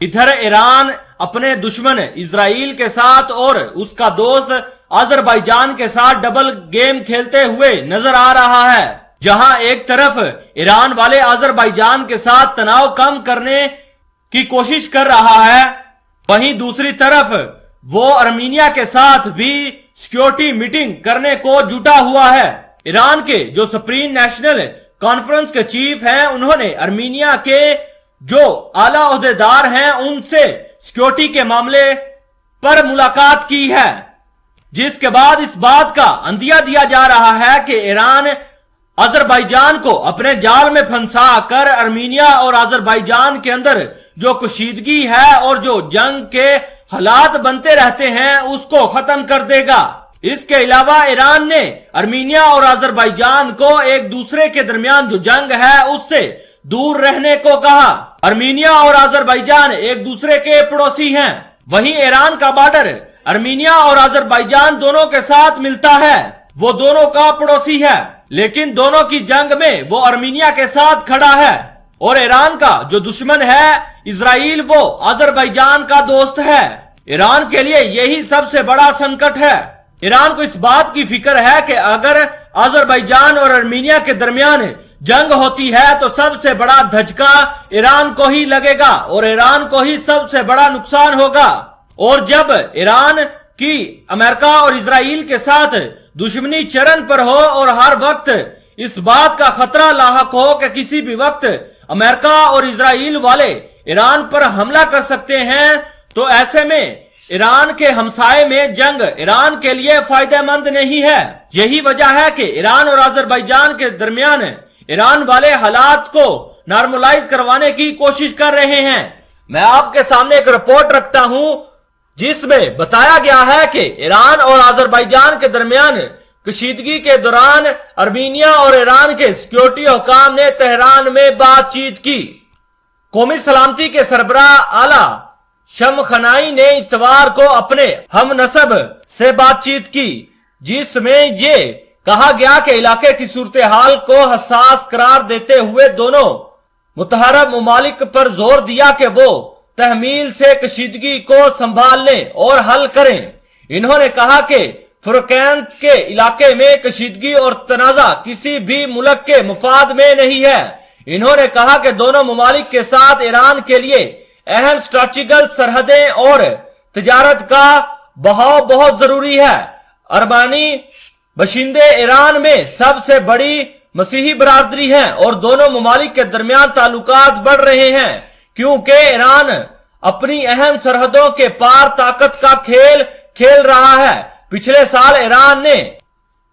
इधर ईरान अपने दुश्मन इजराइल के साथ और उसका दोस्त अजरबैजान के साथ डबल गेम खेलते हुए नजर आ रहा है। जहां एक तरफ ईरान वाले अजरबैजान के साथ तनाव कम करने की कोशिश कर रहा है, वहीं दूसरी तरफ वो आर्मीनिया के साथ भी सिक्योरिटी मीटिंग करने को जुटा हुआ है। ईरान के जो सुप्रीम नेशनल कॉन्फ्रेंस के चीफ हैं, उन्होंने आर्मीनिया के जो आला ओहदेदार हैं उनसे सिक्योरिटी के मामले पर मुलाकात की है, जिसके बाद इस बात का अंदिया दिया जा रहा है कि ईरान अजरबैजान को अपने जाल में फंसा कर आर्मीनिया और अजरबैजान के अंदर जो कशीदगी है और जो जंग के हालात बनते रहते हैं उसको खत्म कर देगा। इसके अलावा ईरान ने आर्मीनिया और अजरबैजान को एक दूसरे के दरमियान जो जंग है उससे दूर रहने को कहा। आर्मीनिया और अजरबैजान एक दूसरे के पड़ोसी हैं, वहीं ईरान का बॉर्डर आर्मीनिया और अजरबैजान दोनों के साथ मिलता है, वो दोनों का पड़ोसी है, लेकिन दोनों की जंग में वो आर्मीनिया के साथ खड़ा है और ईरान का जो दुश्मन है इजराइल वो अजरबैजान का दोस्त है। ईरान के लिए यही सबसे बड़ा संकट है। ईरान को इस बात की फिक्र है कि अगर अजरबैजान और आर्मीनिया के दरमियान जंग होती है तो सबसे बड़ा धचका ईरान को ही लगेगा और ईरान को ही सबसे बड़ा नुकसान होगा। और जब ईरान की अमेरिका और इजराइल के साथ दुश्मनी चरम पर हो और हर वक्त इस बात का खतरा लाहक हो कि किसी भी वक्त अमेरिका और इजराइल वाले ईरान पर हमला कर सकते हैं, तो ऐसे में ईरान के हमसाये में जंग ईरान के लिए फायदेमंद नहीं है। यही वजह है कि ईरान और अजरबैजान के दरमियान ईरान वाले हालात को नॉर्मलाइज करवाने की कोशिश कर रहे हैं। मैं आपके सामने एक रिपोर्ट रखता हूं जिसमें बताया गया है कि ईरान और अजरबैजान के दरमियान कशीदगी के दौरान आर्मीनिया और ईरान के सिक्योरिटी हुकाम ने तेहरान में बातचीत की। कौमी सलामती के सरबराह आला शमखनाई ने इतवार को अपने हमनसब से बातचीत की, जिसमें ये कहा गया कि इलाके की सूरत हाल को हसास करार देते हुए दोनों मुतहरब ममालिक पर जोर दिया कि वो तहमील से कशीदगी को संभाल लें और हल करें। इन्होंने कहा कि फुरकैंत के इलाके में कशीदगी और तनाजा किसी भी मुल्क के मुफाद में नहीं है। इन्होंने कहा कि दोनों ममालिक के साथ ईरान के लिए अहम स्ट्रेटेजिकल सरहदें और तिजारत का बहाव बहुत जरूरी है। अरबानी बशिंदे ईरान में सबसे बड़ी मसीही बरादरी है और दोनों ममालिक के दरमियान ताल्लुकात बढ़ रहे हैं क्योंकि ईरान अपनी अहम सरहदों के पार ताकत का खेल खेल रहा है। पिछले साल ईरान ने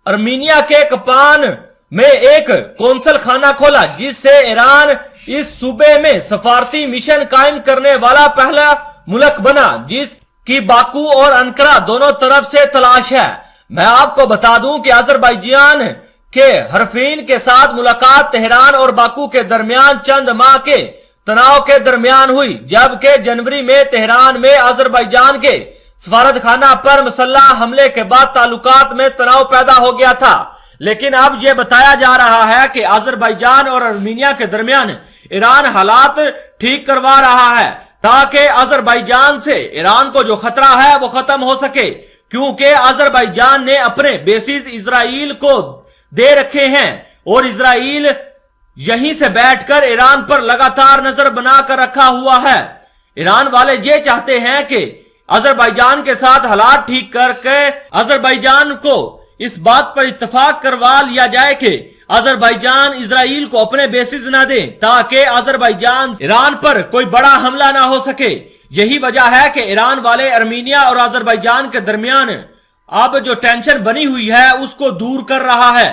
आर्मीनिया के कपान में एक कौंसल खाना खोला, जिससे ईरान इस सूबे में सफारती मिशन कायम करने वाला पहला मुल्क बना, जिसकी बाकू और अंकारा दोनों तरफ से तलाश है। मैं आपको बता दूं कि अजरबैजान के हरफीन के साथ मुलाकात तेहरान और बाकू के दरमियान चंद माह के तनाव के दरमियान हुई, जबकि जनवरी में तेहरान में अजरबैजान के सफारत खाना पर मुसल्लह हमले के बाद ताल्लुकात में तनाव पैदा हो गया था। लेकिन अब यह बताया जा रहा है कि अजरबैजान और आर्मीनिया के दरमियान ईरान हालात ठीक करवा रहा है ताकि अजरबैजान से ईरान को जो खतरा है वो खत्म हो सके, क्योंकि अजरबैजान ने अपने बेसिस इजराइल को दे रखे हैं और इजराइल यहीं से बैठकर ईरान पर लगातार नजर बनाकर रखा हुआ है। ईरान वाले ये चाहते हैं कि अजरबैजान के साथ हालात ठीक करके अजरबैजान को इस बात पर इत्तेफाक करवा लिया जाए कि अजरबैजान इजराइल को अपने बेसिस न दे, ताकि अजरबैजान ईरान पर कोई बड़ा हमला ना हो सके। यही वजह है कि ईरान वाले आर्मीनिया और अजरबैजान के दरमियान अब जो टेंशन बनी हुई है उसको दूर कर रहा है।